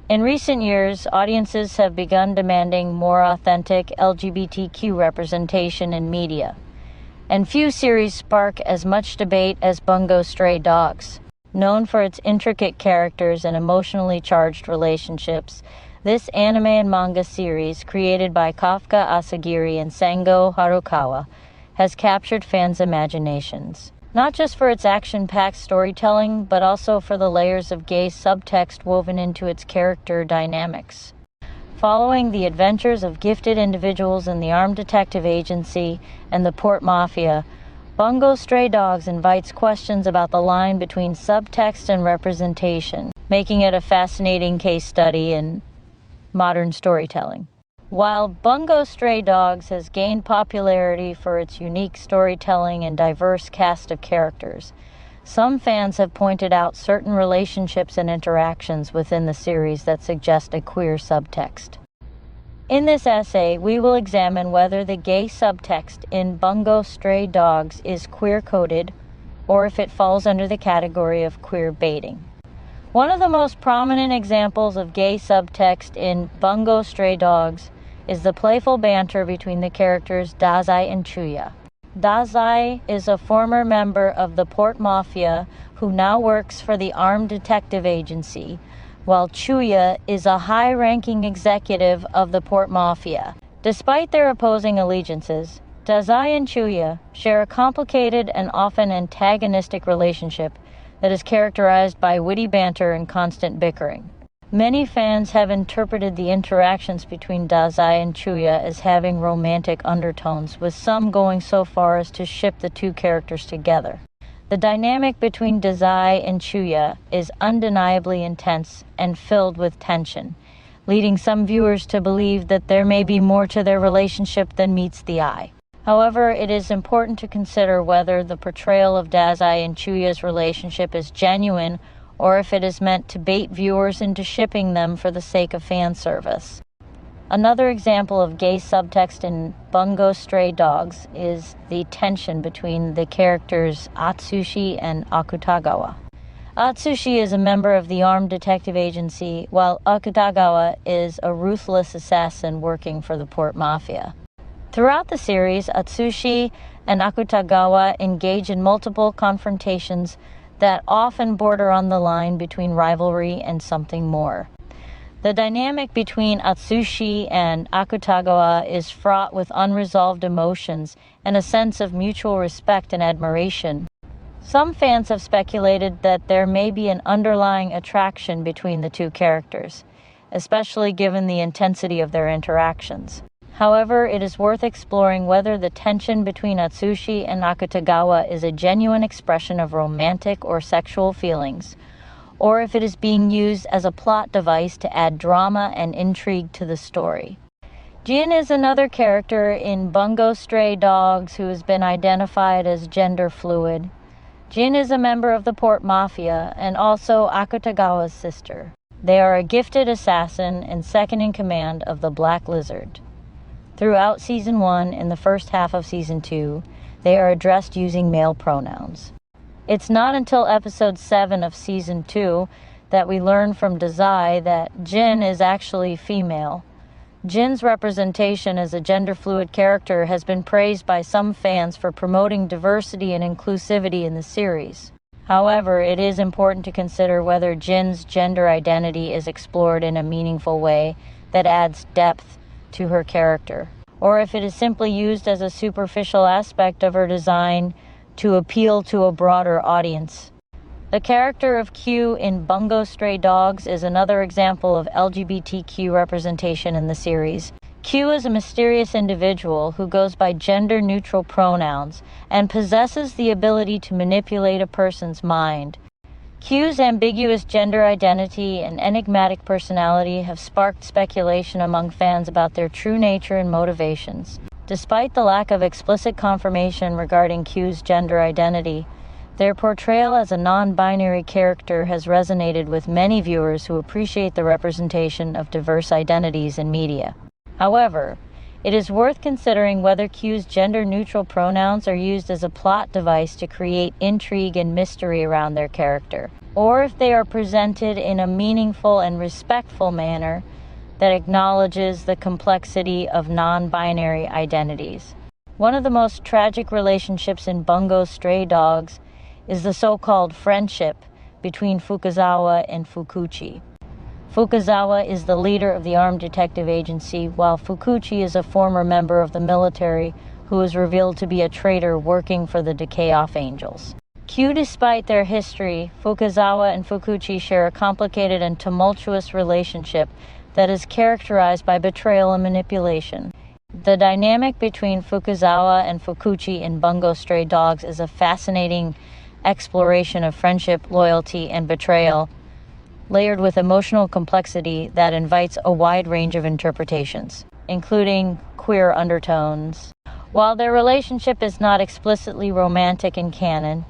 In recent years, audiences have begun demanding more authentic LGBTQ representation in media, and few series spark as much debate as Bungo Stray Dogs. Known for its intricate characters and emotionally charged relationships, this anime and manga series, created by Kafka Asagiri and Sango Harukawa, has captured fans' imaginations. Not just for its action-packed storytelling, but also for the layers of gay subtext woven into its character dynamics. Following the adventures of gifted individuals in the armed detective agency and the port mafia, Bungo Stray Dogs invites questions about the line between subtext and representation, making it a fascinating case study in modern storytelling. While Bungo Stray Dogs has gained popularity for its unique storytelling and diverse cast of characters, some fans have pointed out certain relationships and interactions within the series that suggest a queer subtext. In this essay, we will examine whether the gay subtext in Bungo Stray Dogs is queer-coded, or if it falls under the category of queer baiting. One of the most prominent examples of gay subtext in Bungo Stray Dogs is the playful banter between the characters Dazai and Chuya. Dazai is a former member of the Port Mafia who now works for the Armed Detective Agency, while Chuya is a high-ranking executive of the Port Mafia. Despite their opposing allegiances, Dazai and Chuya share a complicated and often antagonistic relationship that is characterized by witty banter and constant bickering. Many fans have interpreted the interactions between Dazai and Chuya as having romantic undertones, with some going so far as to ship the two characters together. The dynamic between Dazai and Chuya is undeniably intense and filled with tension, leading some viewers to believe that there may be more to their relationship than meets the eye. However, it is important to consider whether the portrayal of Dazai and Chuya's relationship is genuine or if it is meant to bait viewers into shipping them for the sake of fan service. Another example of gay subtext in Bungo Stray Dogs is the tension between the characters Atsushi and Akutagawa. Atsushi is a member of the Armed Detective Agency, while Akutagawa is a ruthless assassin working for the Port Mafia. Throughout the series, Atsushi and Akutagawa engage in multiple confrontations that often border on the line between rivalry and something more. The dynamic between Atsushi and Akutagawa is fraught with unresolved emotions and a sense of mutual respect and admiration. Some fans have speculated that there may be an underlying attraction between the two characters, especially given the intensity of their interactions. However, it is worth exploring whether the tension between Atsushi and Akutagawa is a genuine expression of romantic or sexual feelings, or if it is being used as a plot device to add drama and intrigue to the story. Jin is another character in Bungo Stray Dogs who has been identified as gender fluid. Jin is a member of the Port Mafia and also Akutagawa's sister. They are a gifted assassin and second in command of the Black Lizard. Throughout Season 1 and the first half of Season 2, they are addressed using male pronouns. It's not until Episode 7 of Season 2 that we learn from Dazai that Jin is actually female. Jin's representation as a gender-fluid character has been praised by some fans for promoting diversity and inclusivity in the series. However, it is important to consider whether Jin's gender identity is explored in a meaningful way that adds depth to her character, or if it is simply used as a superficial aspect of her design to appeal to a broader audience. The character of Q in Bungo Stray Dogs is another example of LGBTQ representation in the series. Q is a mysterious individual who goes by gender-neutral pronouns and possesses the ability to manipulate a person's mind. Q's ambiguous gender identity and enigmatic personality have sparked speculation among fans about their true nature and motivations. Despite the lack of explicit confirmation regarding Q's gender identity, their portrayal as a non-binary character has resonated with many viewers who appreciate the representation of diverse identities in media. However, it is worth considering whether Q's gender-neutral pronouns are used as a plot device to create intrigue and mystery around their character. or if they are presented in a meaningful and respectful manner that acknowledges the complexity of non-binary identities. One of the most tragic relationships in Bungo Stray Dogs is the so-called friendship between Fukuzawa and Fukuchi. Fukuzawa is the leader of the armed detective agency, while Fukuchi is a former member of the military who is revealed to be a traitor working for the Decay-Off Angels. Despite their history, Fukuzawa and Fukuchi share a complicated and tumultuous relationship that is characterized by betrayal and manipulation. The dynamic between Fukuzawa and Fukuchi in Bungo Stray Dogs is a fascinating exploration of friendship, loyalty, and betrayal, layered with emotional complexity that invites a wide range of interpretations, including queer undertones. While their relationship is not explicitly romantic in canon,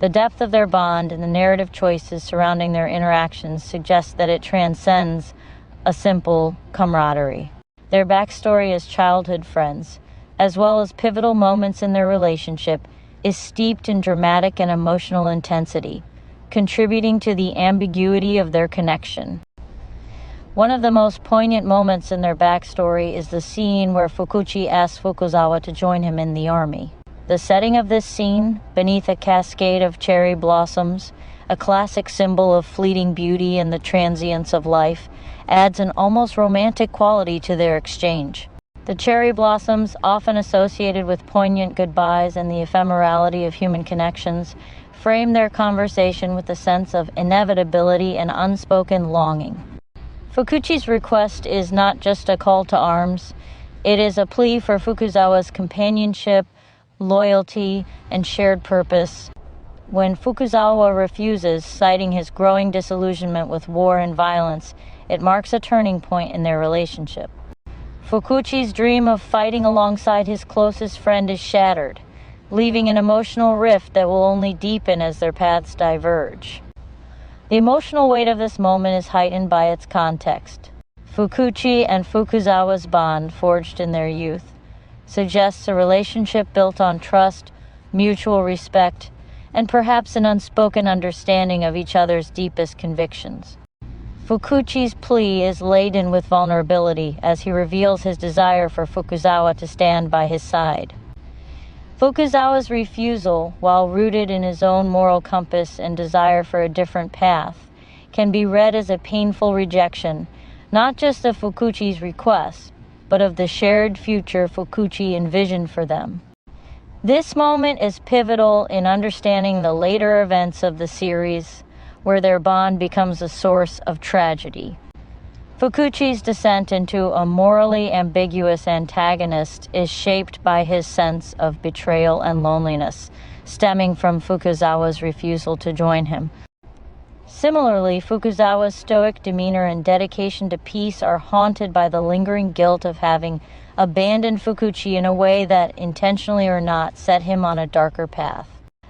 the depth of their bond and the narrative choices surrounding their interactions suggest that it transcends a simple camaraderie. Their backstory as childhood friends, as well as pivotal moments in their relationship, is steeped in dramatic and emotional intensity, contributing to the ambiguity of their connection. One of the most poignant moments in their backstory is the scene where Fukuchi asks Fukuzawa to join him in the army. The setting of this scene, beneath a cascade of cherry blossoms, a classic symbol of fleeting beauty and the transience of life, adds an almost romantic quality to their exchange. The cherry blossoms, often associated with poignant goodbyes and the ephemerality of human connections, frame their conversation with a sense of inevitability and unspoken longing. Fukuchi's request is not just a call to arms, it is a plea for Fukuzawa's companionship, loyalty, and shared purpose. When Fukuzawa refuses, citing his growing disillusionment with war and violence, it marks a turning point in their relationship. Fukuchi's dream of fighting alongside his closest friend is shattered, leaving an emotional rift that will only deepen as their paths diverge. The emotional weight of this moment is heightened by its context. Fukuchi and Fukuzawa's bond, forged in their youth, suggests a relationship built on trust, mutual respect, and perhaps an unspoken understanding of each other's deepest convictions. Fukuchi's plea is laden with vulnerability as he reveals his desire for Fukuzawa to stand by his side. Fukuzawa's refusal, while rooted in his own moral compass and desire for a different path, can be read as a painful rejection, not just of Fukuchi's request, but of the shared future Fukuchi envisioned for them. This moment is pivotal in understanding the later events of the series, where their bond becomes a source of tragedy. Fukuchi's descent into a morally ambiguous antagonist is shaped by his sense of betrayal and loneliness, stemming from Fukuzawa's refusal to join him. Similarly, Fukuzawa's stoic demeanor and dedication to peace are haunted by the lingering guilt of having abandoned Fukuchi in a way that, intentionally or not, set him on a darker path.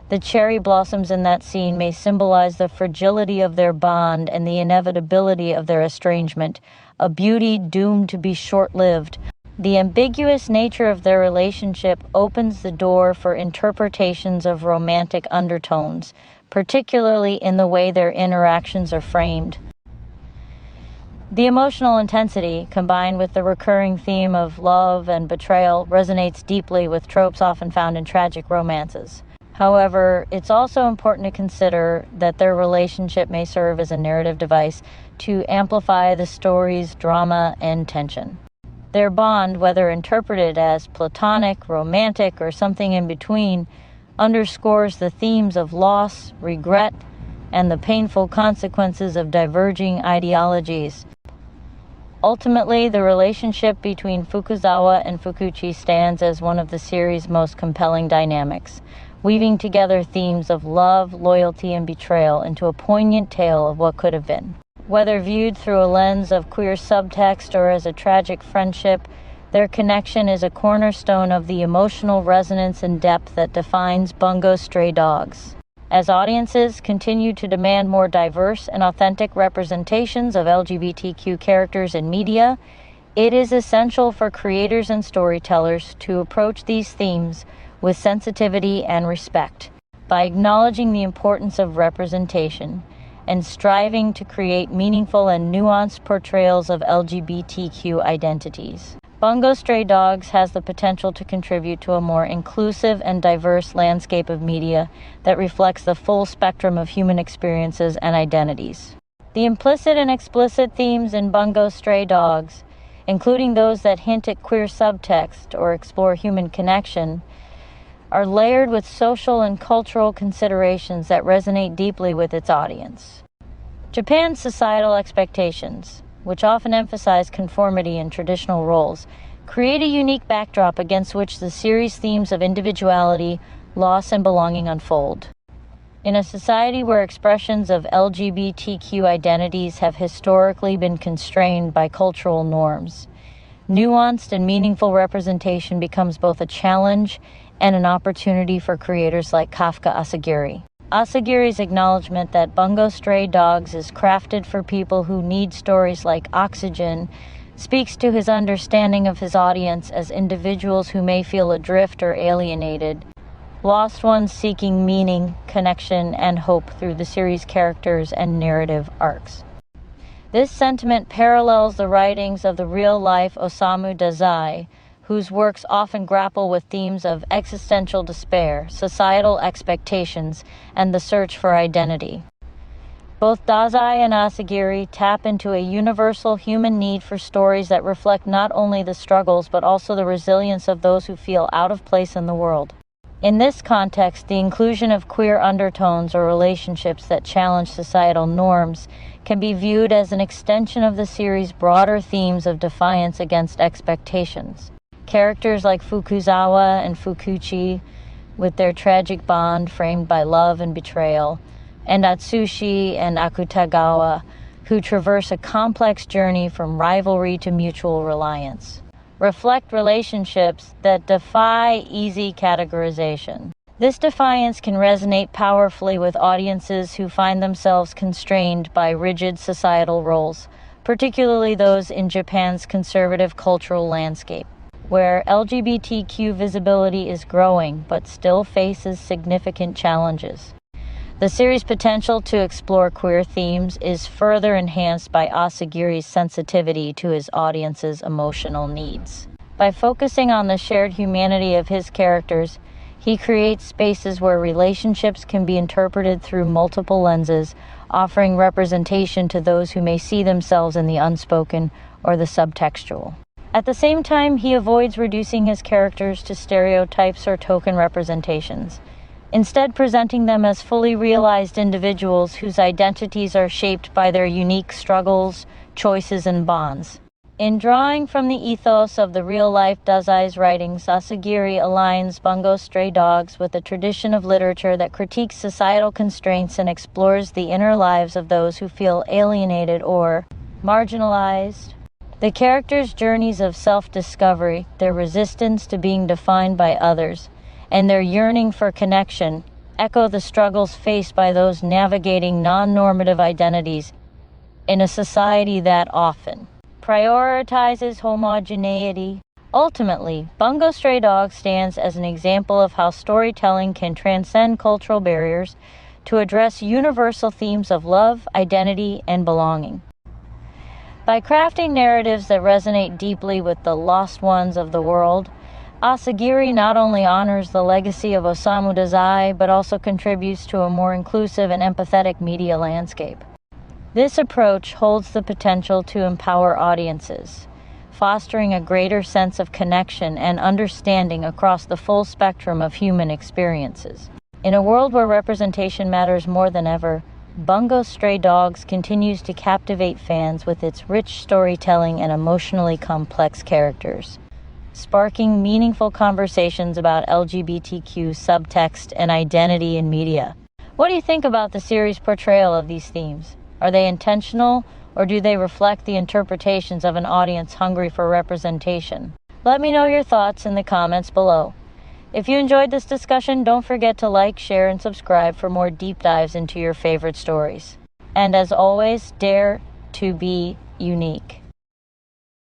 The cherry blossoms in that scene may symbolize the fragility of their bond and the inevitability of their estrangement, a beauty doomed to be short-lived. The ambiguous nature of their relationship opens the door for interpretations of romantic undertones, particularly in the way their interactions are framed. The emotional intensity, combined with the recurring theme of love and betrayal, resonates deeply with tropes often found in tragic romances. However, it's also important to consider that their relationship may serve as a narrative device to amplify the story's drama and tension. Their bond, whether interpreted as platonic, romantic, or something in between, underscores the themes of loss, regret, and the painful consequences of diverging ideologies. Ultimately, the relationship between Fukuzawa and Fukuchi stands as one of the series' most compelling dynamics, weaving together themes of love, loyalty, and betrayal into a poignant tale of what could have been. Whether viewed through a lens of queer subtext or as a tragic friendship, their connection is a cornerstone of the emotional resonance and depth that defines Bungo Stray Dogs. As audiences continue to demand more diverse and authentic representations of LGBTQ characters in media, it is essential for creators and storytellers to approach these themes with sensitivity and respect. By acknowledging the importance of representation and striving to create meaningful and nuanced portrayals of LGBTQ identities. Bungo Stray Dogs has the potential to contribute to a more inclusive and diverse landscape of media that reflects the full spectrum of human experiences and identities. The implicit and explicit themes in Bungo Stray Dogs, including those that hint at queer subtext or explore human connection, are layered with social and cultural considerations that resonate deeply with its audience. Japan's societal expectations, which often emphasize conformity and traditional roles, create a unique backdrop against which the series' themes of individuality, loss, and belonging unfold. In a society where expressions of LGBTQ identities have historically been constrained by cultural norms, nuanced and meaningful representation becomes both a challenge and an opportunity for creators like Kafka Asagiri. Asagiri's acknowledgement that Bungo Stray Dogs is crafted for people who need stories like oxygen speaks to his understanding of his audience as individuals who may feel adrift or alienated, lost ones seeking meaning, connection, and hope through the series' characters and narrative arcs. This sentiment parallels the writings of the real-life Osamu Dazai, whose works often grapple with themes of existential despair, societal expectations, and the search for identity. Both Dazai and Asagiri tap into a universal human need for stories that reflect not only the struggles but also the resilience of those who feel out of place in the world. In this context, the inclusion of queer undertones or relationships that challenge societal norms can be viewed as an extension of the series' broader themes of defiance against expectations. Characters like Fukuzawa and Fukuchi, with their tragic bond framed by love and betrayal, and Atsushi and Akutagawa, who traverse a complex journey from rivalry to mutual reliance, reflect relationships that defy easy categorization. This defiance can resonate powerfully with audiences who find themselves constrained by rigid societal roles, particularly those in Japan's conservative cultural landscape, where LGBTQ visibility is growing but still faces significant challenges. The series' potential to explore queer themes is further enhanced by Asagiri's sensitivity to his audience's emotional needs. By focusing on the shared humanity of his characters, he creates spaces where relationships can be interpreted through multiple lenses, offering representation to those who may see themselves in the unspoken or the subtextual. At the same time, he avoids reducing his characters to stereotypes or token representations, instead presenting them as fully realized individuals whose identities are shaped by their unique struggles, choices, and bonds. In drawing from the ethos of the real-life Dazai's writings, Asagiri aligns Bungo Stray Dogs with a tradition of literature that critiques societal constraints and explores the inner lives of those who feel alienated or marginalized. The characters' journeys of self-discovery, their resistance to being defined by others, and their yearning for connection echo the struggles faced by those navigating non-normative identities in a society that often prioritizes homogeneity. Ultimately, Bungo Stray Dogs stands as an example of how storytelling can transcend cultural barriers to address universal themes of love, identity, and belonging. By crafting narratives that resonate deeply with the lost ones of the world, Asagiri not only honors the legacy of Osamu Dazai, but also contributes to a more inclusive and empathetic media landscape. This approach holds the potential to empower audiences, fostering a greater sense of connection and understanding across the full spectrum of human experiences. In a world where representation matters more than ever, Bungo Stray Dogs continues to captivate fans with its rich storytelling and emotionally complex characters, sparking meaningful conversations about LGBTQ subtext and identity in media. What do you think about the series' portrayal of these themes? Are they intentional, or do they reflect the interpretations of an audience hungry for representation? Let me know your thoughts in the comments below. If you enjoyed this discussion, don't forget to like, share, and subscribe for more deep dives into your favorite stories. And as always, dare to be unique.